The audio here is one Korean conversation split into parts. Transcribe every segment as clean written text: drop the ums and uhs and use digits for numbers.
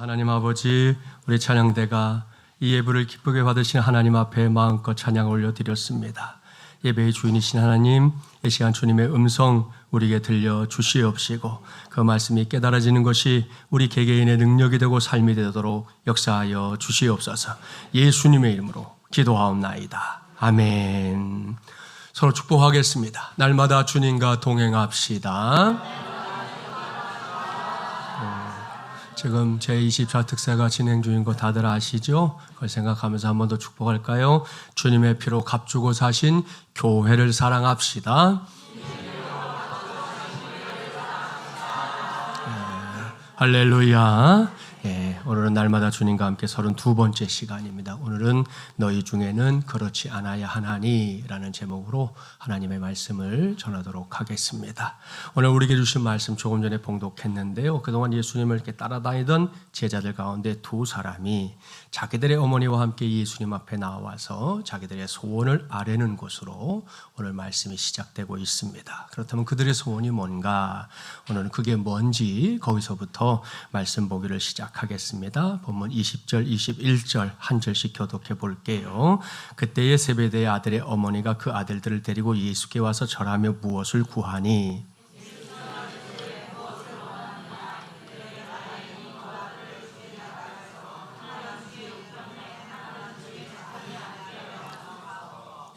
하나님 아버지, 우리 찬양대가 이 예배를 기쁘게 받으신 하나님 앞에 마음껏 찬양을 올려드렸습니다. 예배의 주인이신 하나님, 이 시간 주님의 음성 우리에게 들려주시옵시고 그 말씀이 깨달아지는 것이 우리 개개인의 능력이 되고 삶이 되도록 역사하여 주시옵소서. 예수님의 이름으로 기도하옵나이다. 아멘. 서로 축복하겠습니다. 날마다 주님과 동행합시다. 지금 제24 특세가 진행 중인 거 다들 아시죠? 그걸 생각하면서 한 번 더 축복할까요? 주님의 피로 값주고 사신 교회를 사랑합시다. 할렐루야. 오늘은 날마다 주님과 함께 32번째 시간입니다. 오늘은 너희 중에는 그렇지 않아야 하나니 라는 제목으로 하나님의 말씀을 전하도록 하겠습니다. 오늘 우리에게 주신 말씀 조금 전에 봉독했는데요. 그동안 예수님을 이렇게 따라다니던 제자들 가운데 두 사람이 자기들의 어머니와 함께 예수님 앞에 나와서 자기들의 소원을 아뢰는 곳으로 오늘 말씀이 시작되고 있습니다. 그렇다면 그들의 소원이 뭔가? 오늘은 그게 뭔지 거기서부터 말씀 보기를 시작하겠습니다. 본문 20절, 21절 한 절씩 교독해 볼게요. 그때의 세베대의 아들의 어머니가 그 아들들을 데리고 예수께 와서 절하며 무엇을 구하니?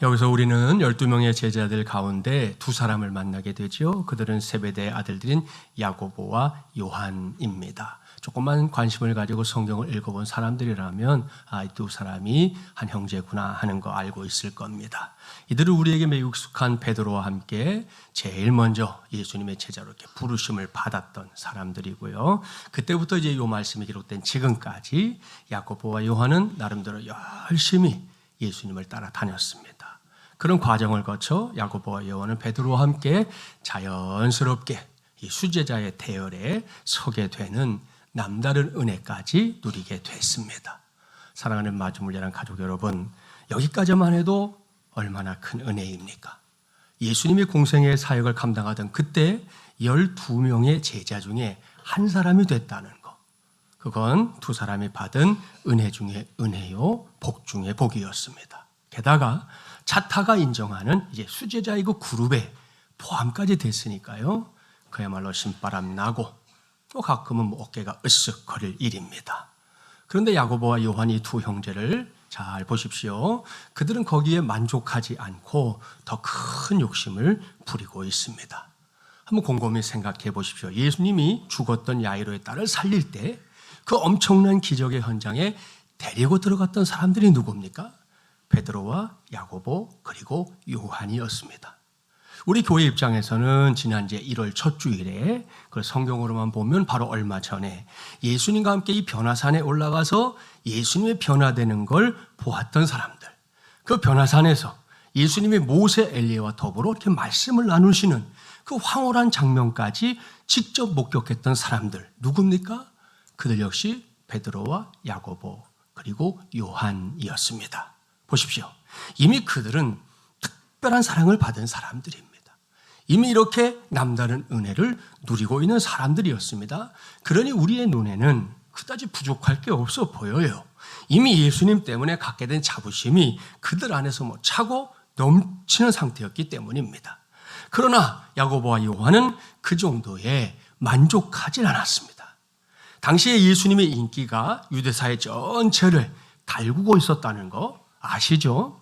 여기서 우리는 12명의 제자들 가운데 두 사람을 만나게 되죠. 그들은 세베대의 아들들인 야고보와 요한입니다. 조금만 관심을 가지고 성경을 읽어본 사람들이라면 이 두 사람이 한 형제구나 하는 거 알고 있을 겁니다. 이들은 우리에게 매우 익숙한 베드로와 함께 제일 먼저 예수님의 제자로 이렇게 부르심을 받았던 사람들이고요. 그때부터 이제 이 말씀이 기록된 지금까지 야고보와 요한은 나름대로 열심히 예수님을 따라다녔습니다. 그런 과정을 거쳐 야고보와 요한은 베드로와 함께 자연스럽게 이 수제자의 대열에 서게 되는 남다른 은혜까지 누리게 됐습니다. 사랑하는 마주물려는 가족 여러분, 여기까지만 해도 얼마나 큰 은혜입니까? 예수님이 공생의 사역을 감당하던 그때 12명의 제자 중에 한 사람이 됐다는 것. 그건 두 사람이 받은 은혜 중에 은혜요, 복 중에 복이었습니다. 게다가 자타가 인정하는 이제 수제자의 그 그룹에 포함까지 됐으니까요. 그야말로 신바람 나고 또 가끔은 어깨가 으쓱거릴 일입니다. 그런데 야고보와 요한이 두 형제를 잘 보십시오. 그들은 거기에 만족하지 않고 더 큰 욕심을 부리고 있습니다. 한번 곰곰이 생각해 보십시오. 예수님이 죽었던 야이로의 딸을 살릴 때 그 엄청난 기적의 현장에 데리고 들어갔던 사람들이 누굽니까? 베드로와 야고보 그리고 요한이었습니다. 우리 교회 입장에서는 지난주에 1월 첫 주일에 그 성경으로만 보면 바로 얼마 전에 예수님과 함께 이 변화산에 올라가서 예수님의 변화되는 걸 보았던 사람들. 그 변화산에서 예수님이 모세 엘리야와 더불어 이렇게 말씀을 나누시는 그 황홀한 장면까지 직접 목격했던 사람들 누굽니까? 그들 역시 베드로와 야고보 그리고 요한이었습니다. 보십시오. 이미 그들은 특별한 사랑을 받은 사람들입니다. 이미 이렇게 남다른 은혜를 누리고 있는 사람들이었습니다. 그러니 우리의 눈에는 그다지 부족할 게 없어 보여요. 이미 예수님 때문에 갖게 된 자부심이 그들 안에서 차고 넘치는 상태였기 때문입니다. 그러나 야고보와 요한은 그 정도에 만족하지 않았습니다. 당시에 예수님의 인기가 유대사회 전체를 달구고 있었다는 거 아시죠?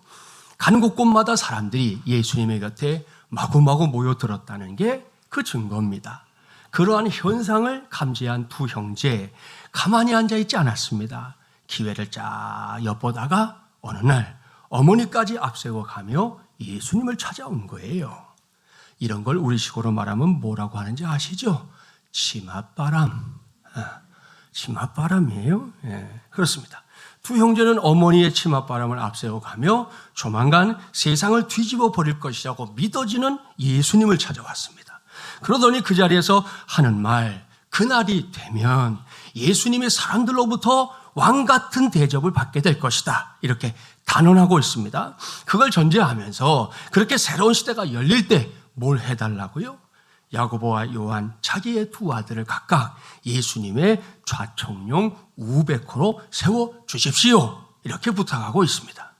가는 곳곳마다 사람들이 예수님의 곁에 마구마구 모여들었다는 게 그 증거입니다. 그러한 현상을 감지한 두 형제 가만히 앉아있지 않았습니다. 기회를 쫙 엿보다가 어느 날 어머니까지 앞세워 가며 예수님을 찾아온 거예요. 이런 걸 우리식으로 말하면 뭐라고 하는지 아시죠? 치맛바람. 치맛바람이에요. 그렇습니다. 두 형제는 어머니의 치맛바람을 앞세워 가며 조만간 세상을 뒤집어 버릴 것이라고 믿어지는 예수님을 찾아왔습니다. 그러더니 그 자리에서 하는 말, 그날이 되면 예수님의 사람들로부터 왕 같은 대접을 받게 될 것이다. 이렇게 단언하고 있습니다. 그걸 전제하면서 그렇게 새로운 시대가 열릴 때 뭘 해달라고요? 야고보와 요한 자기의 두 아들을 각각 예수님의 좌청룡 우베코로 세워주십시오. 이렇게 부탁하고 있습니다.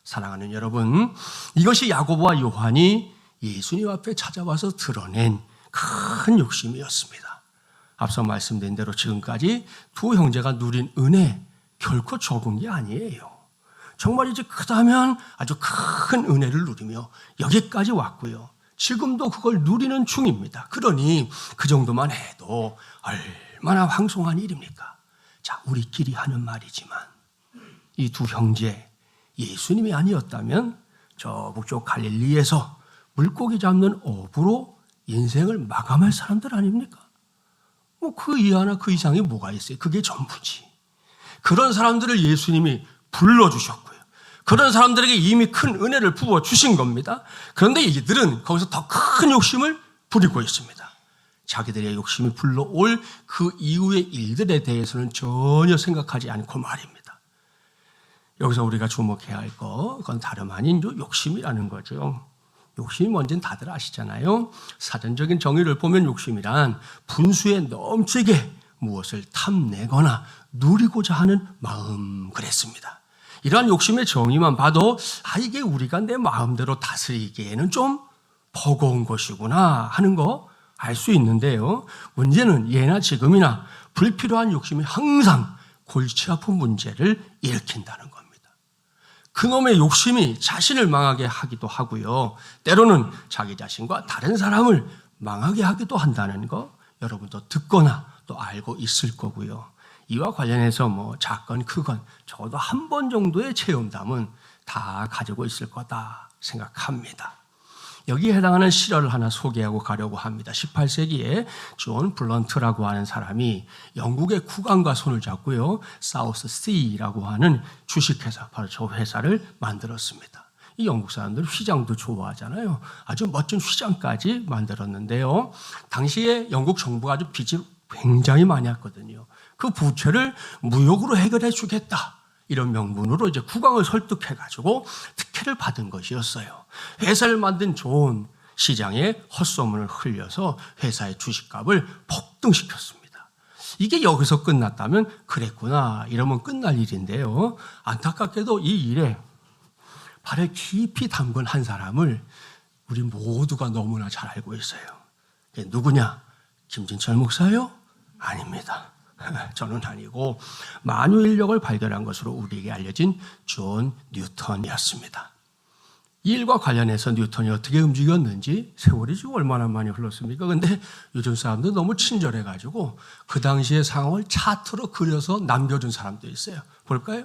사랑하는 여러분, 이것이 야고보와 요한이 예수님 앞에 찾아와서 드러낸 큰 욕심이었습니다. 앞서 말씀드린 대로 지금까지 두 형제가 누린 은혜 결코 적은 게 아니에요. 정말 이제 크다면 아주 큰 은혜를 누리며 여기까지 왔고요. 지금도 그걸 누리는 중입니다. 그러니 그 정도만 해도 얼마나 황송한 일입니까? 자, 우리끼리 하는 말이지만 이 두 형제 예수님이 아니었다면 저 북쪽 갈릴리에서 물고기 잡는 어부로 인생을 마감할 사람들 아닙니까? 뭐 그 이하나 그 이상이 뭐가 있어요? 그게 전부지. 그런 사람들을 예수님이 불러주셨고요. 그런 사람들에게 이미 큰 은혜를 부어주신 겁니다. 그런데 이들은 거기서 더 큰 욕심을 부리고 있습니다. 자기들의 욕심이 불러올 그 이후의 일들에 대해서는 전혀 생각하지 않고 말입니다. 여기서 우리가 주목해야 할 거, 그건 다름 아닌 욕심이라는 거죠. 욕심이 뭔지는 다들 아시잖아요. 사전적인 정의를 보면 욕심이란 분수에 넘치게 무엇을 탐내거나 누리고자 하는 마음, 그랬습니다. 이러한 욕심의 정의만 봐도 이게 우리가 내 마음대로 다스리기에는 좀 버거운 것이구나 하는 거 알 수 있는데요. 문제는 예나 지금이나 불필요한 욕심이 항상 골치 아픈 문제를 일으킨다는 겁니다. 그놈의 욕심이 자신을 망하게 하기도 하고요. 때로는 자기 자신과 다른 사람을 망하게 하기도 한다는 거 여러분도 듣거나 또 알고 있을 거고요. 이와 관련해서 뭐 작건 크건 적어도 한 번 정도의 체험담은 다 가지고 있을 거다 생각합니다. 여기에 해당하는 실화를 하나 소개하고 가려고 합니다. 18세기에 존 블런트라고 하는 사람이 영국의 국왕과 손을 잡고요, 사우스 C라고 하는 주식회사, 바로 저 회사를 만들었습니다. 이 영국 사람들은 휘장도 좋아하잖아요. 아주 멋진 휘장까지 만들었는데요. 당시에 영국 정부가 아주 빚이 굉장히 많이 왔거든요. 그 부채를 무역으로 해결해 주겠다, 이런 명분으로 이제 국왕을 설득해가지고 특혜를 받은 것이었어요. 회사를 만든 존 시장에 헛소문을 흘려서 회사의 주식값을 폭등시켰습니다. 이게 여기서 끝났다면 그랬구나, 이러면 끝날 일인데요. 안타깝게도 이 일에 발에 깊이 담근 한 사람을 우리 모두가 너무나 잘 알고 있어요. 누구냐? 김진철 목사요? 아닙니다. 저는 아니고 만유인력을 발견한 것으로 우리에게 알려진 존 뉴턴이었습니다. 이 일과 관련해서 뉴턴이 어떻게 움직였는지 세월이 지금 얼마나 많이 흘렀습니까? 그런데 요즘 사람들 너무 친절해가지고 그 당시의 상황을 차트로 그려서 남겨준 사람도 있어요. 볼까요?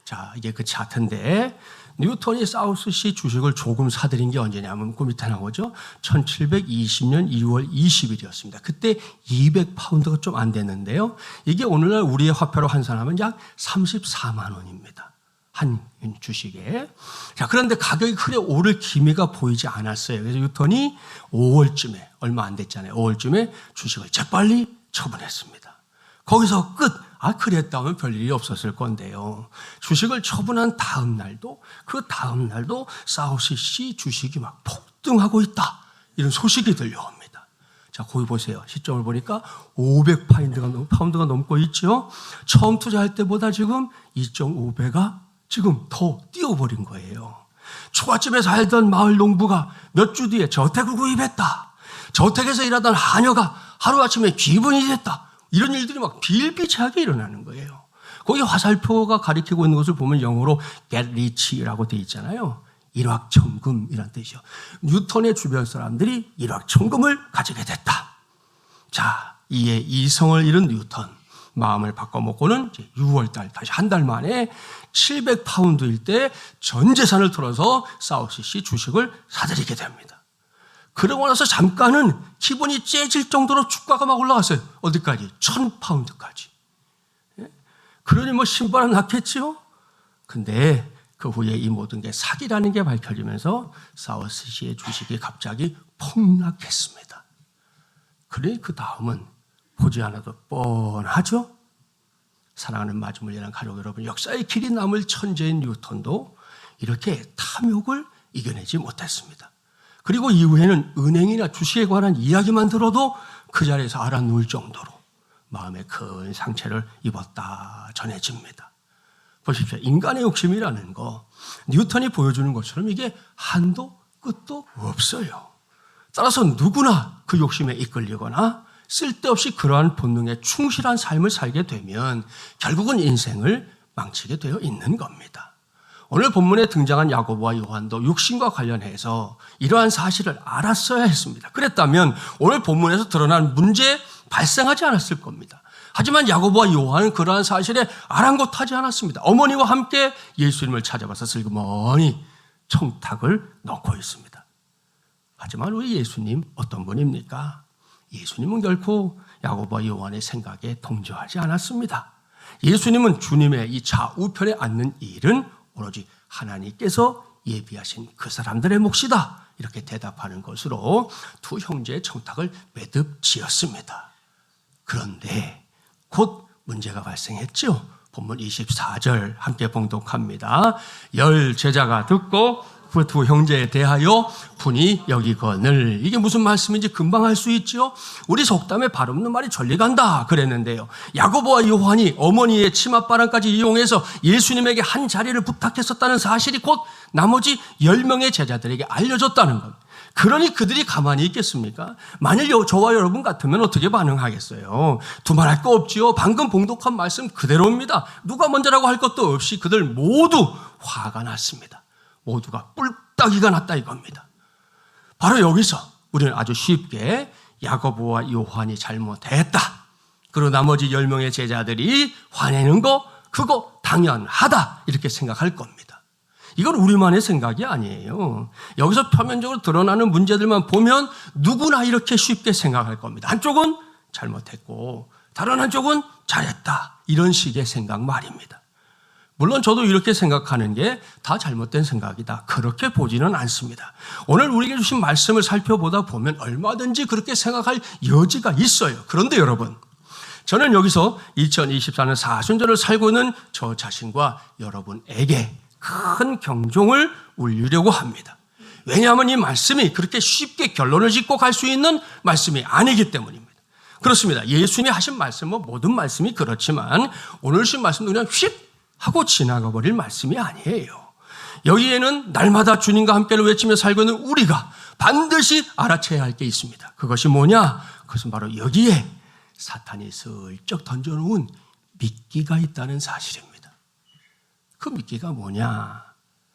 자, 이게 그 차트인데 뉴턴이 사우스시 주식을 조금 사들인 게 언제냐면 그 밑에 나오죠. 1720년 2월 20일이었습니다. 그때 200파운드가 좀 안 됐는데요. 이게 오늘날 우리의 화폐로 환산하면 약 34만 원입니다. 한 주식에. 자, 그런데 가격이 크게 오를 기미가 보이지 않았어요. 그래서 뉴턴이 5월쯤에, 얼마 안 됐잖아요. 5월쯤에 주식을 재빨리 처분했습니다. 거기서 끝. 그랬다면 별일이 없었을 건데요. 주식을 처분한 다음 날도, 그 다음 날도 사우스시 주식이 막 폭등하고 있다, 이런 소식이 들려옵니다. 자, 거기 보세요. 시점을 보니까 500파운드가 넘고 있죠. 처음 투자할 때보다 지금 2.5배가 지금 더 뛰어버린 거예요. 초가집에 살던 마을 농부가 몇 주 뒤에 저택을 구입했다. 저택에서 일하던 하녀가 하루아침에 귀분이 됐다. 이런 일들이 막 비일비재하게 일어나는 거예요. 거기 화살표가 가리키고 있는 것을 보면 영어로 get rich라고 되어 있잖아요. 일확천금이란 뜻이죠. 뉴턴의 주변 사람들이 일확천금을 가지게 됐다. 자, 이에 이성을 잃은 뉴턴, 마음을 바꿔먹고는 6월달, 다시 한 달 만에 700파운드일 때 전 재산을 털어서 사우스시 주식을 사들이게 됩니다. 그러고 나서 잠깐은 기분이 째질 정도로 주가가 막 올라갔어요. 어디까지? 1000파운드까지. 그러니 뭐 신바람 났겠죠? 근데 그 후에 이 모든 게 사기라는 게 밝혀지면서 사우스시의 주식이 갑자기 폭락했습니다. 그러니 그 다음은 보지 않아도 뻔하죠? 사랑하는 마지못이라는 가족 여러분, 역사의 길이 남을 천재인 뉴턴도 이렇게 탐욕을 이겨내지 못했습니다. 그리고 이후에는 은행이나 주식에 관한 이야기만 들어도 그 자리에서 알아누울 정도로 마음에 큰 상처를 입었다 전해집니다. 보십시오. 인간의 욕심이라는 거, 뉴턴이 보여주는 것처럼 이게 한도 끝도 없어요. 따라서 누구나 그 욕심에 이끌리거나 쓸데없이 그러한 본능에 충실한 삶을 살게 되면 결국은 인생을 망치게 되어 있는 겁니다. 오늘 본문에 등장한 야고보와 요한도 육신과 관련해서 이러한 사실을 알았어야 했습니다. 그랬다면 오늘 본문에서 드러난 문제 발생하지 않았을 겁니다. 하지만 야고보와 요한은 그러한 사실에 아랑곳하지 않았습니다. 어머니와 함께 예수님을 찾아가서 슬그머니 청탁을 넣고 있습니다. 하지만 우리 예수님 어떤 분입니까? 예수님은 결코 야고보와 요한의 생각에 동조하지 않았습니다. 예수님은 주님의 이 좌우편에 앉는 일은 오로지 하나님께서 예비하신 그 사람들의 몫이다, 이렇게 대답하는 것으로 두 형제의 청탁을 매듭 지었습니다. 그런데 곧 문제가 발생했죠. 본문 24절 함께 봉독합니다. 10 제자가 듣고 그 두 형제에 대하여 분이 여기거늘. 이게 무슨 말씀인지 금방 알 수 있죠. 우리 속담에 발 없는 말이 전리 간다 그랬는데요. 야고보와 요한이 어머니의 치맛바람까지 이용해서 예수님에게 한 자리를 부탁했었다는 사실이 곧 나머지 10명의 제자들에게 알려졌다는 것. 그러니 그들이 가만히 있겠습니까? 만일 저와 여러분 같으면 어떻게 반응하겠어요? 두말할 거 없지요. 방금 봉독한 말씀 그대로입니다. 누가 먼저라고 할 것도 없이 그들 모두 화가 났습니다. 모두가 뿔따기가 났다 이겁니다. 바로 여기서 우리는 아주 쉽게 야고보와 요한이 잘못했다, 그리고 나머지 10명의 제자들이 화내는 거 그거 당연하다, 이렇게 생각할 겁니다. 이건 우리만의 생각이 아니에요. 여기서 표면적으로 드러나는 문제들만 보면 누구나 이렇게 쉽게 생각할 겁니다. 한쪽은 잘못했고 다른 한쪽은 잘했다, 이런 식의 생각 말입니다. 물론 저도 이렇게 생각하는 게 다 잘못된 생각이다, 그렇게 보지는 않습니다. 오늘 우리에게 주신 말씀을 살펴보다 보면 얼마든지 그렇게 생각할 여지가 있어요. 그런데 여러분, 저는 여기서 2024년 사순절을 살고 있는 저 자신과 여러분에게 큰 경종을 울리려고 합니다. 왜냐하면 이 말씀이 그렇게 쉽게 결론을 짓고 갈 수 있는 말씀이 아니기 때문입니다. 그렇습니다. 예수님이 하신 말씀은 모든 말씀이 그렇지만 오늘 주신 말씀도 그냥 휙 하고 지나가 버릴 말씀이 아니에요. 여기에는 날마다 주님과 함께를 외치며 살고 있는 우리가 반드시 알아채야 할 게 있습니다. 그것이 뭐냐? 그것은 바로 여기에 사탄이 슬쩍 던져놓은 미끼가 있다는 사실입니다. 그 미끼가 뭐냐?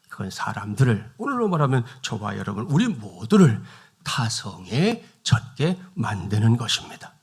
그건 사람들을, 오늘로 말하면 저와 여러분, 우리 모두를 타성에 젖게 만드는 것입니다.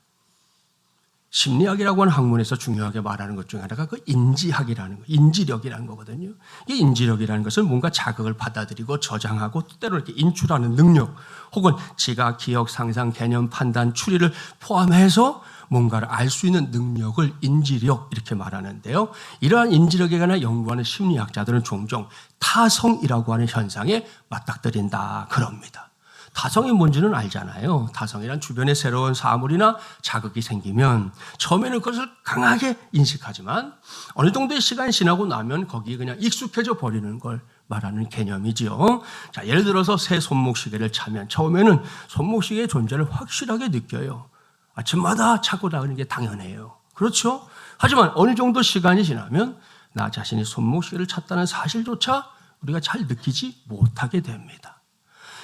심리학이라고 하는 학문에서 중요하게 말하는 것 중에 하나가 그 인지학이라는 거, 인지력이라는 거거든요. 이 인지력이라는 것은 뭔가 자극을 받아들이고 저장하고 때로 이렇게 인출하는 능력, 혹은 지각, 기억, 상상, 개념, 판단, 추리를 포함해서 뭔가를 알 수 있는 능력을 인지력, 이렇게 말하는데요. 이러한 인지력에 관한 연구하는 심리학자들은 종종 타성이라고 하는 현상에 맞닥뜨린다 그럽니다. 타성이 뭔지는 알잖아요. 타성이란 주변에 새로운 사물이나 자극이 생기면 처음에는 그것을 강하게 인식하지만 어느 정도의 시간이 지나고 나면 거기에 그냥 익숙해져 버리는 걸 말하는 개념이지요. 자, 예를 들어서 새 손목시계를 차면 처음에는 손목시계의 존재를 확실하게 느껴요. 아침마다 차고 나가는 게 당연해요. 그렇죠? 하지만 어느 정도 시간이 지나면 나 자신이 손목시계를 찼다는 사실조차 우리가 잘 느끼지 못하게 됩니다.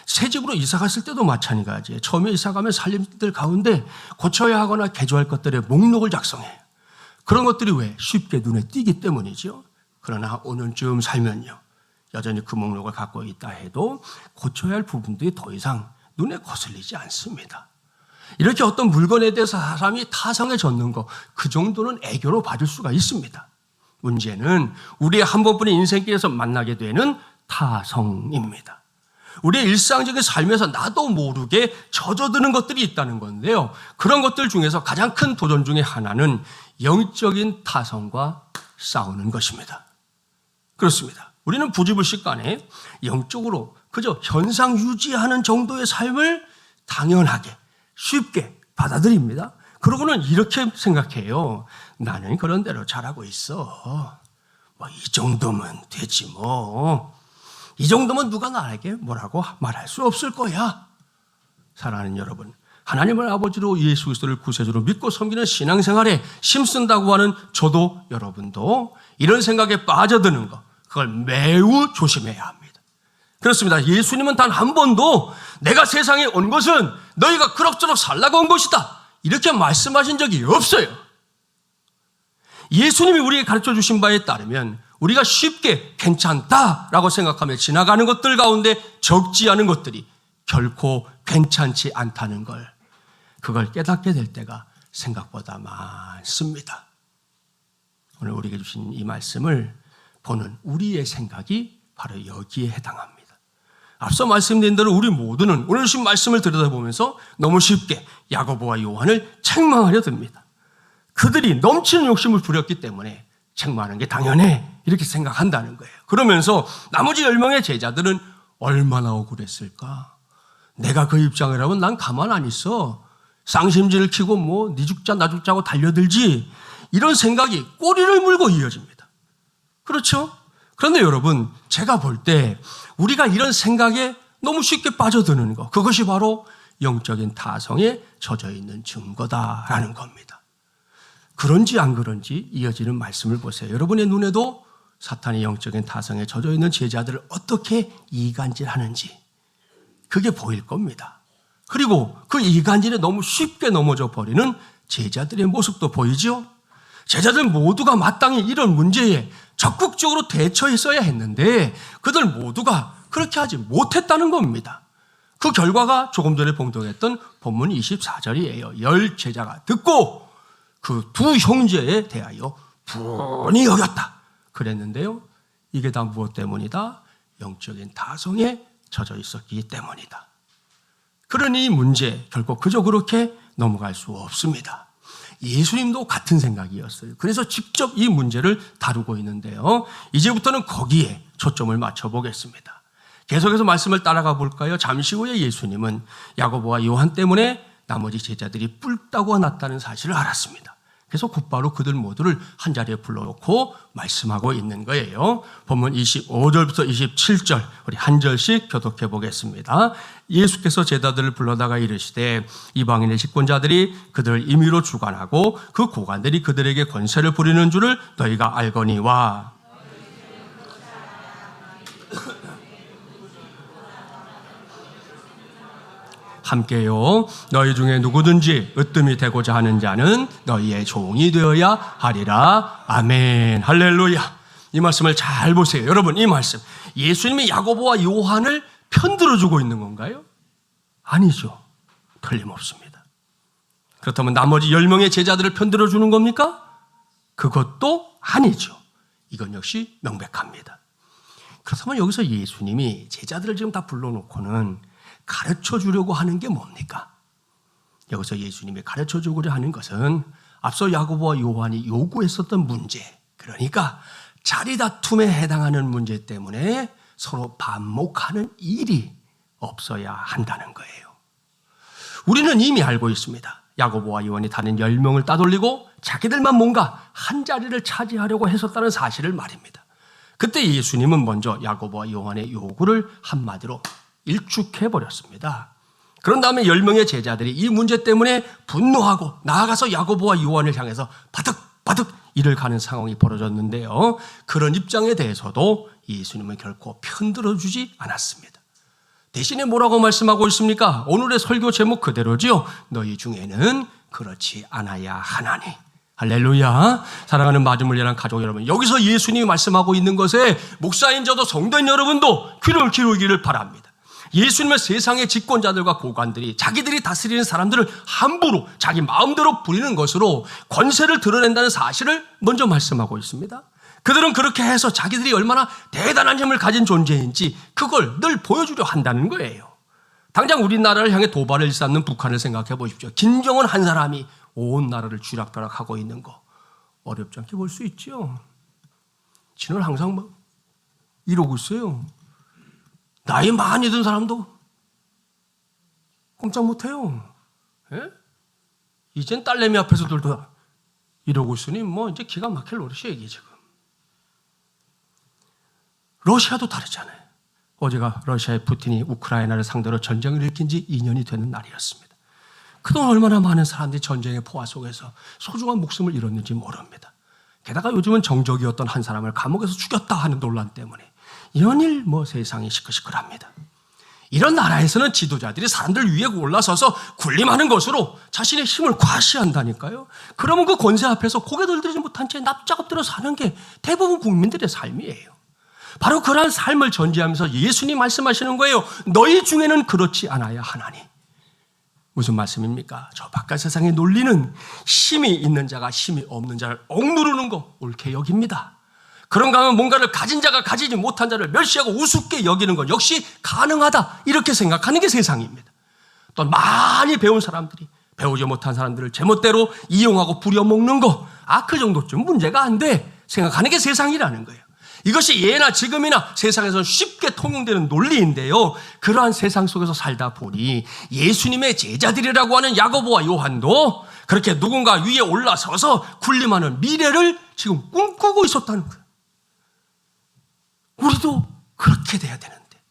새 집으로 이사 갔을 때도 마찬가지예요. 처음에 이사 가면 살림들 가운데 고쳐야 하거나 개조할 것들의 목록을 작성해요. 그런 것들이 왜? 쉽게 눈에 띄기 때문이죠. 그러나 5년쯤 살면요, 여전히 그 목록을 갖고 있다 해도 고쳐야 할 부분들이 더 이상 눈에 거슬리지 않습니다. 이렇게 어떤 물건에 대해서 사람이 타성에 젖는 거, 그 정도는 애교로 봐줄 수가 있습니다. 문제는 우리의 한 번뿐인 인생길에서 만나게 되는 타성입니다. 우리의 일상적인 삶에서 나도 모르게 젖어드는 것들이 있다는 건데요. 그런 것들 중에서 가장 큰 도전 중에 하나는 영적인 타성과 싸우는 것입니다. 그렇습니다. 우리는 부지불식간에 영적으로 그저 현상 유지하는 정도의 삶을 당연하게 쉽게 받아들입니다. 그러고는 이렇게 생각해요. 나는 그런 대로 잘하고 있어. 뭐 이 정도면 되지 뭐. 이 정도면 누가 나에게 뭐라고 말할 수 없을 거야. 사랑하는 여러분, 하나님을 아버지로 예수 그리스도를 구세주로 믿고 섬기는 신앙생활에 힘쓴다고 하는 저도 여러분도 이런 생각에 빠져드는 것, 그걸 매우 조심해야 합니다. 그렇습니다. 예수님은 단 한 번도 내가 세상에 온 것은 너희가 그럭저럭 살라고 온 것이다, 이렇게 말씀하신 적이 없어요. 예수님이 우리에게 가르쳐 주신 바에 따르면 우리가 쉽게 괜찮다라고 생각하며 지나가는 것들 가운데 적지 않은 것들이 결코 괜찮지 않다는 걸, 그걸 깨닫게 될 때가 생각보다 많습니다. 오늘 우리에게 주신 이 말씀을 보는 우리의 생각이 바로 여기에 해당합니다. 앞서 말씀드린 대로 우리 모두는 오늘 주신 말씀을 들여다보면서 너무 쉽게 야고보와 요한을 책망하려 듭니다. 그들이 넘치는 욕심을 부렸기 때문에 책망하는 게 당연해, 이렇게 생각한다는 거예요. 그러면서 나머지 10명의 제자들은 얼마나 억울했을까. 내가 그 입장이라면 난 가만 안 있어. 쌍심지를 키고 뭐 네 죽자 나 죽자고 달려들지, 이런 생각이 꼬리를 물고 이어집니다. 그렇죠? 그런데 여러분, 제가 볼 때 우리가 이런 생각에 너무 쉽게 빠져드는 것, 그것이 바로 영적인 타성에 젖어 있는 증거다라는 겁니다. 그런지 안 그런지 이어지는 말씀을 보세요. 여러분의 눈에도 사탄의 영적인 타성에 젖어 있는 제자들을 어떻게 이간질하는지 그게 보일 겁니다. 그리고 그 이간질에 너무 쉽게 넘어져 버리는 제자들의 모습도 보이죠. 제자들 모두가 마땅히 이런 문제에 적극적으로 대처했어야 했는데 그들 모두가 그렇게 하지 못했다는 겁니다. 그 결과가 조금 전에 봉독했던 본문 24절이에요. 10 제자가 듣고 그 두 형제에 대하여 분이 여겼다 그랬는데요. 이게 다 무엇 때문이다? 영적인 타성에 젖어 있었기 때문이다. 그러니 이 문제 결코 그저 그렇게 넘어갈 수 없습니다. 예수님도 같은 생각이었어요. 그래서 직접 이 문제를 다루고 있는데요. 이제부터는 거기에 초점을 맞춰보겠습니다. 계속해서 말씀을 따라가 볼까요? 잠시 후에 예수님은 야고보와 요한 때문에 나머지 제자들이 뿔따구가 났다는 사실을 알았습니다. 그래서 곧바로 그들 모두를 한자리에 불러놓고 말씀하고 있는 거예요. 본문 25절부터 27절 우리 한 절씩 교독해 보겠습니다. 예수께서 제자들을 불러다가 이르시되 이방인의 집권자들이 그들을 임의로 주관하고 그 고관들이 그들에게 권세를 부리는 줄을 너희가 알거니와 함께요. 너희 중에 누구든지 으뜸이 되고자 하는 자는 너희의 종이 되어야 하리라. 아멘. 할렐루야. 이 말씀을 잘 보세요. 여러분, 이 말씀 예수님이 야고보와 요한을 편들어주고 있는 건가요? 아니죠. 틀림없습니다. 그렇다면 나머지 10명의 제자들을 편들어주는 겁니까? 그것도 아니죠. 이건 역시 명백합니다. 그렇다면 여기서 예수님이 제자들을 지금 다 불러놓고는 가르쳐 주려고 하는 게 뭡니까? 여기서 예수님이 가르쳐 주고자 하는 것은 앞서 야고보와 요한이 요구했었던 문제, 그러니까 자리 다툼에 해당하는 문제 때문에 서로 반목하는 일이 없어야 한다는 거예요. 우리는 이미 알고 있습니다. 야고보와 요한이 다른 10명을 따돌리고 자기들만 뭔가 한 자리를 차지하려고 했었다는 사실을 말입니다. 그때 예수님은 먼저 야고보와 요한의 요구를 한마디로 일축해버렸습니다. 그런 다음에 10명의 제자들이 이 문제 때문에 분노하고 나아가서 야고보와 요한을 향해서 바득바득 이를 가는 상황이 벌어졌는데요. 그런 입장에 대해서도 예수님은 결코 편들어주지 않았습니다. 대신에 뭐라고 말씀하고 있습니까? 오늘의 설교 제목 그대로지요. 너희 중에는 그렇지 않아야 하나니. 할렐루야. 사랑하는 마중물 예랑 가족 여러분, 여기서 예수님이 말씀하고 있는 것에 목사인 저도 성도인 여러분도 귀를 기울이기를 바랍니다. 예수님의 세상의 집권자들과 고관들이 자기들이 다스리는 사람들을 함부로 자기 마음대로 부리는 것으로 권세를 드러낸다는 사실을 먼저 말씀하고 있습니다. 그들은 그렇게 해서 자기들이 얼마나 대단한 힘을 가진 존재인지 그걸 늘 보여주려 한다는 거예요. 당장 우리나라를 향해 도발을 일삼는 북한을 생각해 보십시오. 김정은 한 사람이 온 나라를 쥐락펴락하고 있는 거 어렵지 않게 볼 수 있죠. 지는 항상 막 이러고 있어요. 나이 많이 든 사람도 꼼짝 못해요. 예? 이젠 딸내미 앞에서들도 이러고 있으니 뭐 이제 기가 막힐 노릇이에요, 이게 지금. 러시아도 다르잖아요. 어제가 러시아의 푸틴이 우크라이나를 상대로 전쟁을 일으킨 지 2년이 되는 날이었습니다. 그동안 얼마나 많은 사람들이 전쟁의 포화 속에서 소중한 목숨을 잃었는지 모릅니다. 게다가 요즘은 정적이었던 한 사람을 감옥에서 죽였다 하는 논란 때문에 연일 세상이 시끌시끌합니다. 이런 나라에서는 지도자들이 사람들 위에 올라서서 군림하는 것으로 자신의 힘을 과시한다니까요. 그러면 그 권세 앞에서 고개 들들지 못한 채 납작 엎드려 사는 게 대부분 국민들의 삶이에요. 바로 그러한 삶을 전제하면서 예수님 말씀하시는 거예요. 너희 중에는 그렇지 않아야 하나니. 무슨 말씀입니까? 저 바깥 세상의 논리는 힘이 있는 자가 힘이 없는 자를 억누르는 거 옳게 여깁니다. 그런가 하면 뭔가를 가진 자가 가지지 못한 자를 멸시하고 우습게 여기는 것 역시 가능하다. 이렇게 생각하는 게 세상입니다. 또 많이 배운 사람들이 배우지 못한 사람들을 제멋대로 이용하고 부려먹는 거, 그 정도쯤 문제가 안 돼 생각하는 게 세상이라는 거예요. 이것이 예나 지금이나 세상에서 쉽게 통용되는 논리인데요. 그러한 세상 속에서 살다 보니 예수님의 제자들이라고 하는 야고보와 요한도 그렇게 누군가 위에 올라서서 군림하는 미래를 지금 꿈꾸고 있었다는 거예요. 우리도 그렇게 돼야 되는데,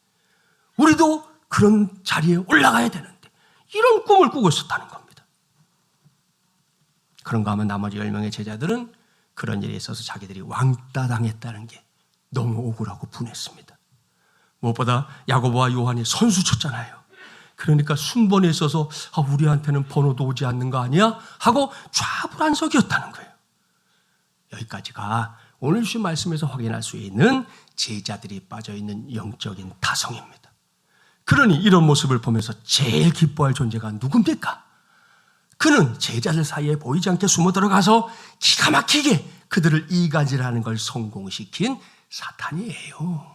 우리도 그런 자리에 올라가야 되는데, 이런 꿈을 꾸고 있었다는 겁니다. 그런가 하면 나머지 10명의 제자들은 그런 일에 있어서 자기들이 왕따 당했다는 게 너무 억울하고 분했습니다. 무엇보다 야고보와 요한이 선수 쳤잖아요. 그러니까 순번에 있어서 우리한테는 번호도 오지 않는 거 아니야? 하고 좌불안석이었다는 거예요. 여기까지가 오늘 주신 말씀에서 확인할 수 있는 제자들이 빠져있는 영적인 타성입니다. 그러니 이런 모습을 보면서 제일 기뻐할 존재가 누굽니까? 그는 제자들 사이에 보이지 않게 숨어 들어가서 기가 막히게 그들을 이간질하는 걸 성공시킨 사탄이에요.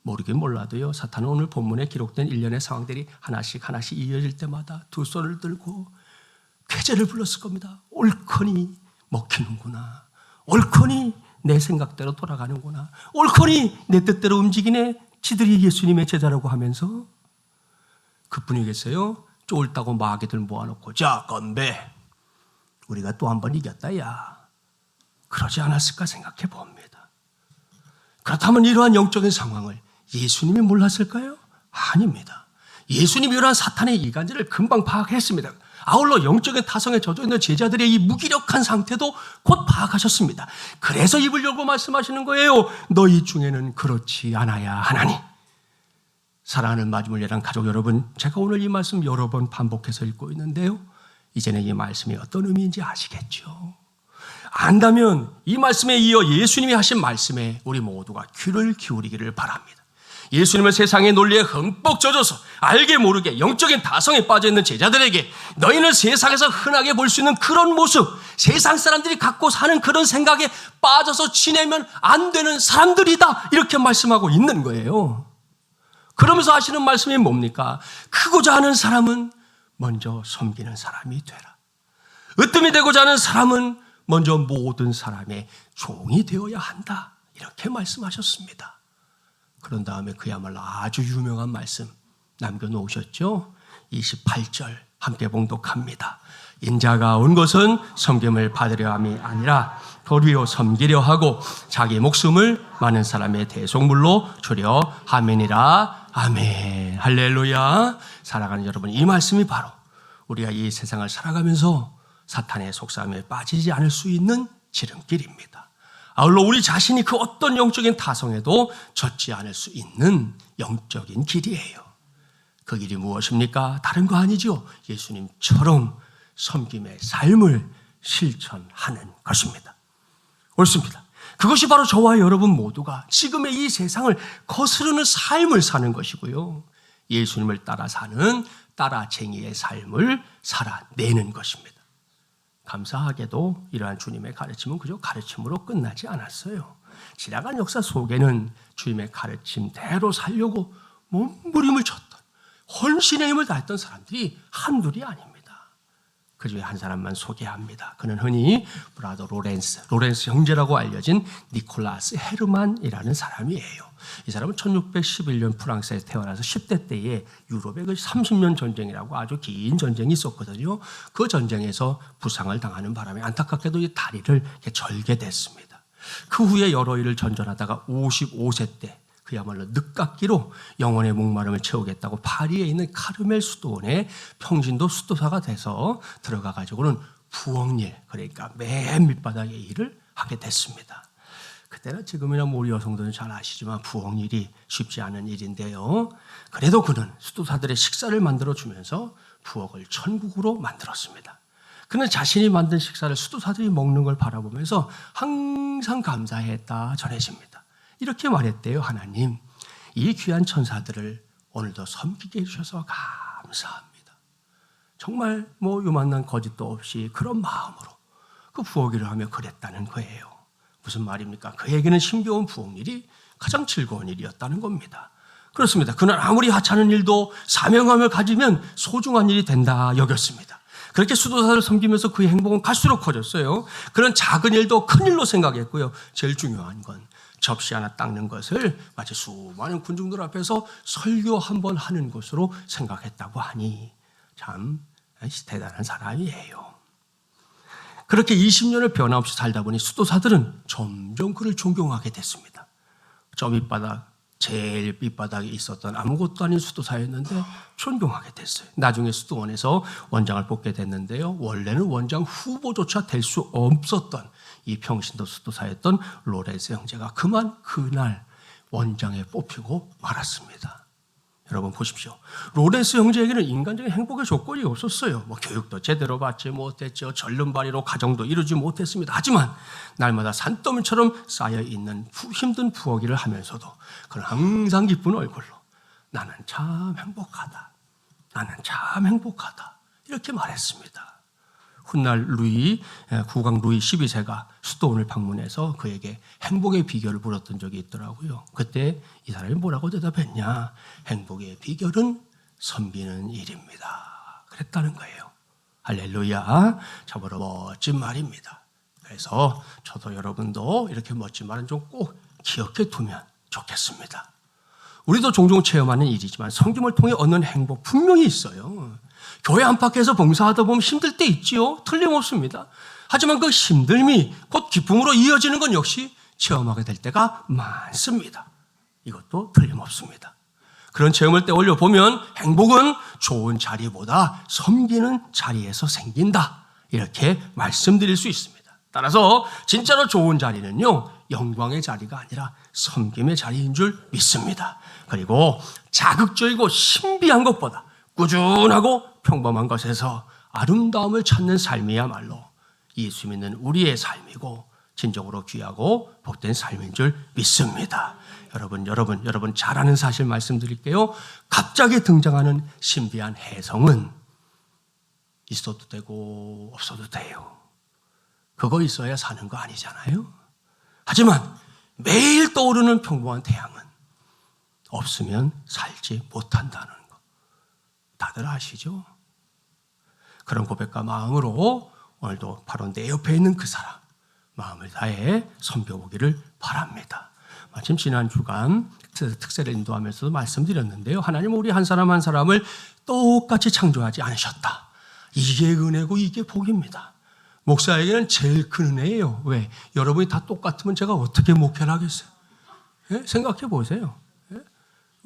모르긴 몰라도요, 사탄은 오늘 본문에 기록된 일련의 상황들이 하나씩 이어질 때마다 두 손을 들고 쾌재를 불렀을 겁니다. 옳거니 먹히는구나. 옳거니 내 생각대로 돌아가는구나. 옳거니 내 뜻대로 움직이네. 지들이 예수님의 제자라고 하면서 그뿐이겠어요? 쫄다고 마귀들 모아놓고 자 건배, 우리가 또 한 번 이겼다 야, 그러지 않았을까 생각해 봅니다. 그렇다면 이러한 영적인 상황을 예수님이 몰랐을까요? 아닙니다. 예수님이 이러한 사탄의 이간질을 금방 파악했습니다. 아울러 영적인 타성에 젖어 있는 제자들의 이 무기력한 상태도 곧 파악하셨습니다. 그래서 입을 열고 말씀하시는 거예요. 너희 중에는 그렇지 않아야 하나니. 사랑하는 마지못이란 가족 여러분, 제가 오늘 이 말씀 여러 번 반복해서 읽고 있는데요, 이제는 이 말씀이 어떤 의미인지 아시겠죠? 안다면 이 말씀에 이어 예수님이 하신 말씀에 우리 모두가 귀를 기울이기를 바랍니다. 예수님은 세상의 논리에 흠뻑 젖어서 알게 모르게 영적인 다성에 빠져있는 제자들에게 너희는 세상에서 흔하게 볼 수 있는 그런 모습, 세상 사람들이 갖고 사는 그런 생각에 빠져서 지내면 안 되는 사람들이다, 이렇게 말씀하고 있는 거예요. 그러면서 하시는 말씀이 뭡니까? 크고자 하는 사람은 먼저 섬기는 사람이 되라. 으뜸이 되고자 하는 사람은 먼저 모든 사람의 종이 되어야 한다, 이렇게 말씀하셨습니다. 그런 다음에 그야말로 아주 유명한 말씀 남겨놓으셨죠? 28절 함께 봉독합니다. 인자가 온 것은 섬김을 받으려 함이 아니라 도리어 섬기려 하고 자기 목숨을 많은 사람의 대속물로 주려 함이니라. 아멘. 할렐루야. 사랑하는 여러분, 이 말씀이 바로 우리가 이 세상을 살아가면서 사탄의 속삭임에 빠지지 않을 수 있는 지름길입니다. 아울러 우리 자신이 그 어떤 영적인 타성에도 젖지 않을 수 있는 영적인 길이에요. 그 길이 무엇입니까? 다른 거 아니죠. 예수님처럼 섬김의 삶을 실천하는 것입니다. 옳습니다. 그것이 바로 저와 여러분 모두가 지금의 이 세상을 거스르는 삶을 사는 것이고요, 예수님을 따라 사는 따라쟁이의 삶을 살아내는 것입니다. 감사하게도 이러한 주님의 가르침은 그저 가르침으로 끝나지 않았어요. 지나간 역사 속에는 주님의 가르침대로 살려고 몸부림을 쳤던, 헌신의 힘을 다했던 사람들이 한둘이 아닙니다. 그 중에 한 사람만 소개합니다. 그는 흔히 브라더 로렌스 형제라고 알려진 니콜라스 헤르만이라는 사람이에요. 이 사람은 1611년 프랑스에 태어나서 10대 때에 유럽의 그 30년 전쟁이라고 아주 긴 전쟁이 있었거든요. 그 전쟁에서 부상을 당하는 바람에 안타깝게도 이 다리를 절개됐습니다. 그 후에 여러 일을 전전하다가 55세 때 그야말로 늦깎이로 영혼의 목마름을 채우겠다고 파리에 있는 카르멜 수도원에 평신도 수도사가 돼서 들어가가지고는 부엌일, 그러니까 맨 밑바닥의 일을 하게 됐습니다. 그때나 지금이나 우리 여성들은 잘 아시지만 부엌일이 쉽지 않은 일인데요. 그래도 그는 수도사들의 식사를 만들어주면서 부엌을 천국으로 만들었습니다. 그는 자신이 만든 식사를 수도사들이 먹는 걸 바라보면서 항상 감사했다 전해집니다. 이렇게 말했대요. 하나님, 이 귀한 천사들을 오늘도 섬기게 해주셔서 감사합니다. 정말 요만한 거짓도 없이 그런 마음으로 그 부엌일을 하며 그랬다는 거예요. 무슨 말입니까? 그에게는 힘겨운 부엌일이 가장 즐거운 일이었다는 겁니다. 그렇습니다. 그는 아무리 하찮은 일도 사명감을 가지면 소중한 일이 된다 여겼습니다. 그렇게 수도사를 섬기면서 그의 행복은 갈수록 커졌어요. 그런 작은 일도 큰 일로 생각했고요. 제일 중요한 건 접시 하나 닦는 것을 마치 수많은 군중들 앞에서 설교 한 번 하는 것으로 생각했다고 하니 참 대단한 사람이에요. 그렇게 20년을 변함없이 살다 보니 수도사들은 점점 그를 존경하게 됐습니다. 저 밑바닥, 제일 밑바닥에 있었던 아무것도 아닌 수도사였는데 존경하게 됐어요. 나중에 수도원에서 원장을 뽑게 됐는데요. 원래는 원장 후보조차 될 수 없었던 이 평신도 수도사였던 로렌스 형제가 그날 원장에 뽑히고 말았습니다. 여러분 보십시오. 로렌스 형제에게는 인간적인 행복의 조건이 없었어요. 교육도 제대로 받지 못했죠. 절름발이로 가정도 이루지 못했습니다. 하지만 날마다 산더미처럼 쌓여있는 힘든 부엌일을 하면서도 그는 항상 기쁜 얼굴로 나는 참 행복하다. 나는 참 행복하다. 이렇게 말했습니다. 훗날 국왕 루이 12세가 수도원을 방문해서 그에게 행복의 비결을 물었던 적이 있더라고요. 그때 이 사람이 뭐라고 대답했냐? 행복의 비결은 섬기는 일입니다. 그랬다는 거예요. 할렐루야. 참으로 멋진 말입니다. 그래서 저도 여러분도 이렇게 멋진 말은 좀 꼭 기억해 두면 좋겠습니다. 우리도 종종 체험하는 일이지만 섬김을 통해 얻는 행복 분명히 있어요. 교회 안팎에서 봉사하다 보면 힘들 때 있지요. 틀림없습니다. 하지만 그 힘듦이 곧 기쁨으로 이어지는 건 역시 체험하게 될 때가 많습니다. 이것도 틀림없습니다. 그런 체험을 떠올려 보면 행복은 좋은 자리보다 섬기는 자리에서 생긴다. 이렇게 말씀드릴 수 있습니다. 따라서 진짜로 좋은 자리는요, 영광의 자리가 아니라 섬김의 자리인 줄 믿습니다. 그리고 자극적이고 신비한 것보다 꾸준하고 평범한 것에서 아름다움을 찾는 삶이야말로 예수 믿는 우리의 삶이고 진정으로 귀하고 복된 삶인 줄 믿습니다. 여러분 잘 아는 사실 말씀드릴게요. 갑자기 등장하는 신비한 혜성은 있어도 되고 없어도 돼요. 그거 있어야 사는 거 아니잖아요. 하지만 매일 떠오르는 평범한 태양은 없으면 살지 못한다는 거 다들 아시죠? 그런 고백과 마음으로 오늘도 바로 내 옆에 있는 그 사람 마음을 다해 섬겨보기를 바랍니다. 마침 지난 주간 특세를 인도하면서도 말씀드렸는데요. 하나님 우리 한 사람 한 사람을 똑같이 창조하지 않으셨다. 이게 은혜고 이게 복입니다. 목사에게는 제일 큰 은혜예요. 왜? 여러분이 다 똑같으면 제가 어떻게 목회를 하겠어요? 예? 생각해 보세요. 예?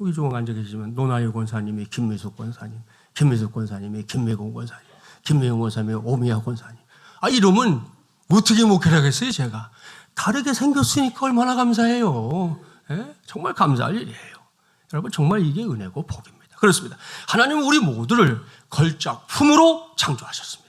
여기 좀 앉아 계시면 노나유 권사님이 김미숙 권사님, 김미숙 권사님이 김미공 권사님, 김미공 권사님이 오미야 권사님. 이러면 어떻게 목회를 하겠어요, 제가? 다르게 생겼으니까 얼마나 감사해요. 예? 정말 감사할 일이에요. 여러분, 정말 이게 은혜고 복입니다. 그렇습니다. 하나님은 우리 모두를 걸작품으로 창조하셨습니다.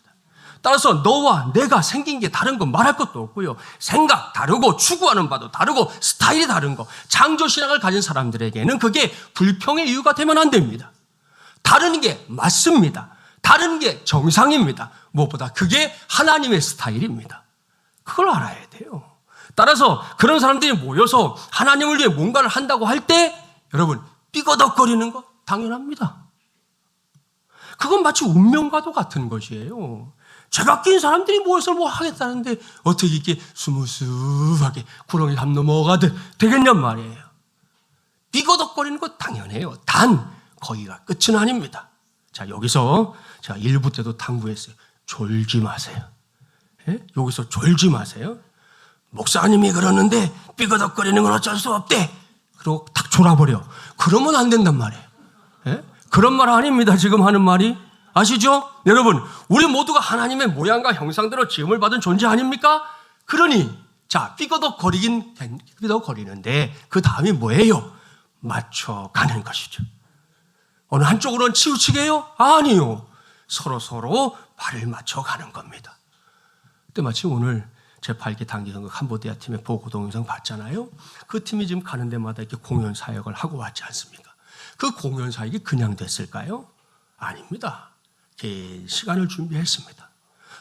따라서 너와 내가 생긴 게 다른 건 말할 것도 없고요. 생각 다르고 추구하는 바도 다르고 스타일이 다른 거. 창조신학을 가진 사람들에게는 그게 불평의 이유가 되면 안 됩니다. 다른 게 맞습니다. 다른 게 정상입니다. 무엇보다 그게 하나님의 스타일입니다. 그걸 알아야 돼요. 따라서 그런 사람들이 모여서 하나님을 위해 뭔가를 한다고 할 때 여러분 삐거덕거리는 거 당연합니다. 그건 마치 운명과도 같은 것이에요. 죄가 낀 사람들이 모여서 뭐 하겠다는데 어떻게 이렇게 스무스하게 구렁이 담 넘어가듯 되겠냔 말이에요. 삐거덕거리는 거 당연해요. 단 거기가 끝은 아닙니다. 자, 여기서 제가 1부 때도 당부했어요. 졸지 마세요. 예? 여기서 졸지 마세요. 목사님이 그러는데 삐거덕거리는 건 어쩔 수 없대. 그리고 탁 졸아버려. 그러면 안 된단 말이에요. 예? 그런 말 아닙니다. 지금 하는 말이. 아시죠? 여러분, 우리 모두가 하나님의 모양과 형상대로 지음을 받은 존재 아닙니까? 그러니 자, 삐거덕거리는데 그 다음이 뭐예요? 맞춰가는 것이죠. 어느 한쪽으로는 치우치게요? 아니요. 서로 발을 맞춰가는 겁니다. 그때 마침 오늘 제 8기 단기선거 캄보디아 팀의 보고 동영상 봤잖아요. 그 팀이 지금 가는 데마다 이렇게 공연 사역을 하고 왔지 않습니까? 그 공연 사역이 그냥 됐을까요? 아닙니다. 긴 시간을 준비했습니다.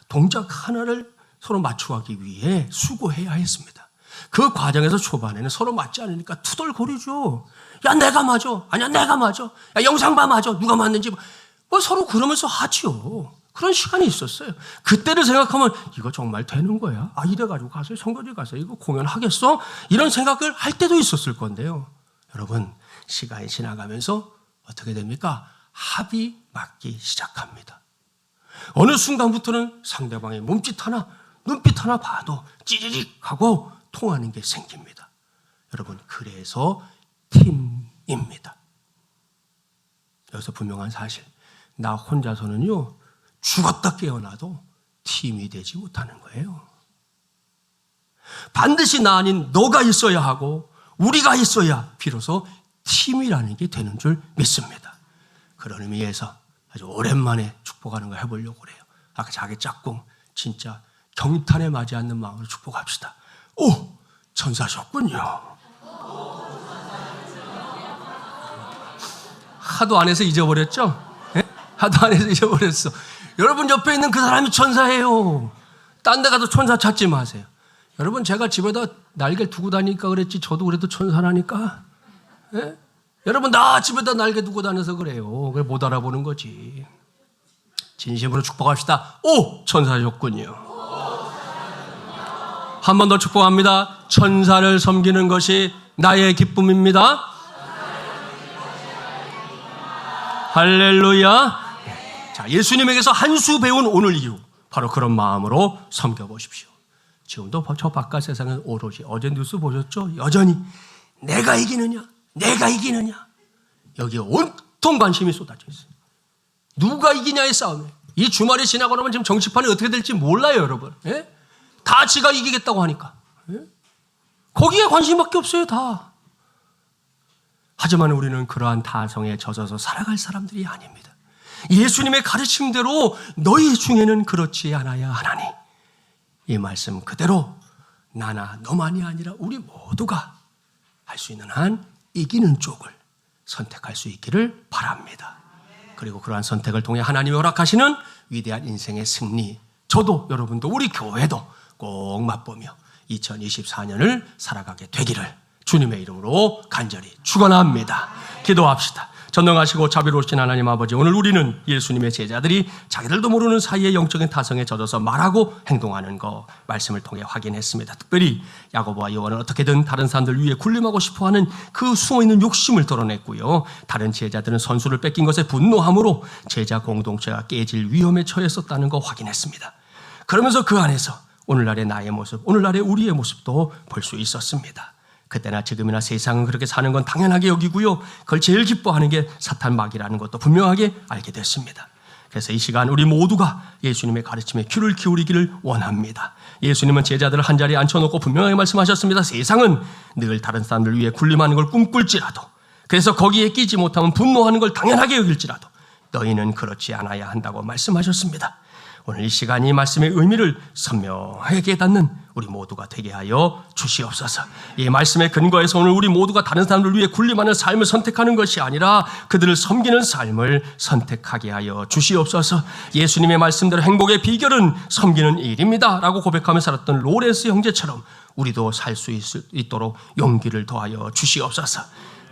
동작 하나를 서로 맞춰가기 위해 수고해야 했습니다. 그 과정에서 초반에는 서로 맞지 않으니까 투덜거리죠. 야, 내가 맞아. 아니야, 내가 맞아. 야, 영상 봐 맞아. 누가 맞는지. 뭐 서로 그러면서 하지요. 그런 시간이 있었어요. 그때를 생각하면 이거 정말 되는 거야? 아, 이래가지고 가서 선거지 가서 이거 공연하겠어? 이런 생각을 할 때도 있었을 건데요. 여러분, 시간이 지나가면서 어떻게 됩니까? 합이 맞기 시작합니다. 어느 순간부터는 상대방의 몸짓 하나, 눈빛 하나 봐도 찌리릭 하고 통하는 게 생깁니다. 여러분, 그래서 팀입니다. 여기서 분명한 사실, 나 혼자서는요, 죽었다 깨어나도 팀이 되지 못하는 거예요. 반드시 나 아닌 너가 있어야 하고 우리가 있어야 비로소 팀이라는 게 되는 줄 믿습니다. 그런 의미에서 아주 오랜만에 축복하는 거 해보려고 그래요. 아까 자기 짝꿍 진짜 경탄에 맞지 않는 마음으로 축복합시다. 오! 천사셨군요. 하도 안 해서 잊어버렸죠? 네? 하도 안 해서 잊어버렸어. 여러분 옆에 있는 그 사람이 천사예요. 딴 데 가서 천사 찾지 마세요. 여러분 제가 집에다 날개 두고 다니니까 그랬지 저도 그래도 천사라니까. 네? 여러분 나 집에다 날개 두고 다녀서 그래요. 그래 못 알아보는 거지. 진심으로 축복합시다. 오! 천사셨군요. 한 번 더 축복합니다. 천사를 섬기는 것이 나의 기쁨입니다. 할렐루야. 자, 예수님에게서 한 수 배운 오늘 이후 바로 그런 마음으로 섬겨보십시오. 지금도 저 바깥 세상은 오로지 어제 뉴스 보셨죠? 여전히 내가 이기느냐 내가 이기느냐 여기에 온통 관심이 쏟아져 있어요. 누가 이기냐의 싸움에 이 주말이 지나고 나면 지금 정치판이 어떻게 될지 몰라요. 여러분. 예? 다 지가 이기겠다고 하니까. 예? 거기에 관심밖에 없어요. 다. 하지만 우리는 그러한 타성에 젖어서 살아갈 사람들이 아닙니다. 예수님의 가르침대로 너희 중에는 그렇지 않아야 하나니 이 말씀 그대로 나나 너만이 아니라 우리 모두가 할 수 있는 한 이기는 쪽을 선택할 수 있기를 바랍니다. 그리고 그러한 선택을 통해 하나님이 허락하시는 위대한 인생의 승리 저도 여러분도 우리 교회도 꼭 맛보며 2024년을 살아가게 되기를 주님의 이름으로 간절히 축원합니다. 기도합시다. 전능하시고 자비로우신 하나님 아버지, 오늘 우리는 예수님의 제자들이 자기들도 모르는 사이에 영적인 타성에 젖어서 말하고 행동하는 거 말씀을 통해 확인했습니다. 특별히 야고보와 요한은 어떻게든 다른 사람들 위에 군림하고 싶어하는 그 숨어있는 욕심을 드러냈고요. 다른 제자들은 선수를 뺏긴 것에 분노함으로 제자 공동체가 깨질 위험에 처했었다는 거 확인했습니다. 그러면서 그 안에서 오늘날의 나의 모습, 오늘날의 우리의 모습도 볼 수 있었습니다. 그때나 지금이나 세상은 그렇게 사는 건 당연하게 여기고요. 그걸 제일 기뻐하는 게 사탄 마귀라는 것도 분명하게 알게 됐습니다. 그래서 이 시간 우리 모두가 예수님의 가르침에 귀를 기울이기를 원합니다. 예수님은 제자들을 한자리에 앉혀놓고 분명하게 말씀하셨습니다. 세상은 늘 다른 사람들 위해 군림하는 걸 꿈꿀지라도, 그래서 거기에 끼지 못하면 분노하는 걸 당연하게 여길지라도 너희는 그렇지 않아야 한다고 말씀하셨습니다. 오늘 이 시간 이 말씀의 의미를 선명하게 깨닫는 우리 모두가 되게 하여 주시옵소서. 이 말씀의 근거에서 오늘 우리 모두가 다른 사람들 위해 군림하는 삶을 선택하는 것이 아니라 그들을 섬기는 삶을 선택하게 하여 주시옵소서. 예수님의 말씀대로 행복의 비결은 섬기는 일입니다 라고 고백하며 살았던 로렌스 형제처럼 우리도 살 수 있도록 용기를 더하여 주시옵소서.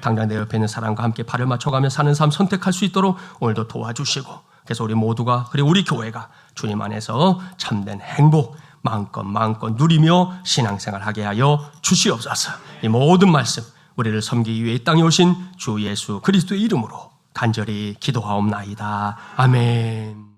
당장 내 옆에 있는 사람과 함께 발을 맞춰가며 사는 삶 선택할 수 있도록 오늘도 도와주시고, 그래서 우리 모두가, 그리고 우리 교회가 주님 안에서 참된 행복 마음껏 누리며 신앙생활하게 하여 주시옵소서. 이 모든 말씀 우리를 섬기기 위해 이 땅에 오신 주 예수 그리스도의 이름으로 간절히 기도하옵나이다. 아멘.